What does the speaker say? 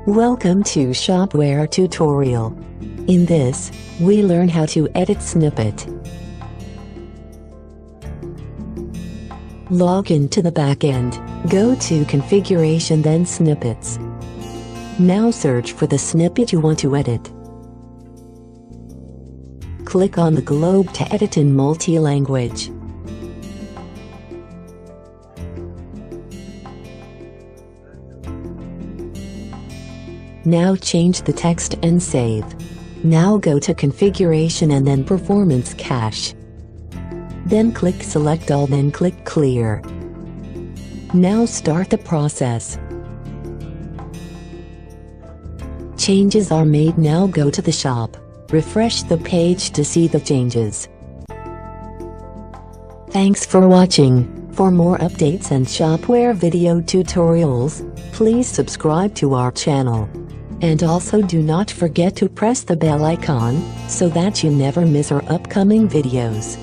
Welcome to Shopware tutorial. In this, we learn how to edit snippet. Log into the backend, go to configuration then snippets. Now search for the snippet you want to edit. Click on the globe to edit in multi-language. Now change the text and save. Now go to configuration and then performance cache. Then click select all, then click clear. Now start the process. Changes are made. Now go to the shop. Refresh the page to see the changes. Thanks for watching. For more updates and Shopware video tutorials, please subscribe to our channel. And also do not forget to press the bell icon, so that you never miss our upcoming videos.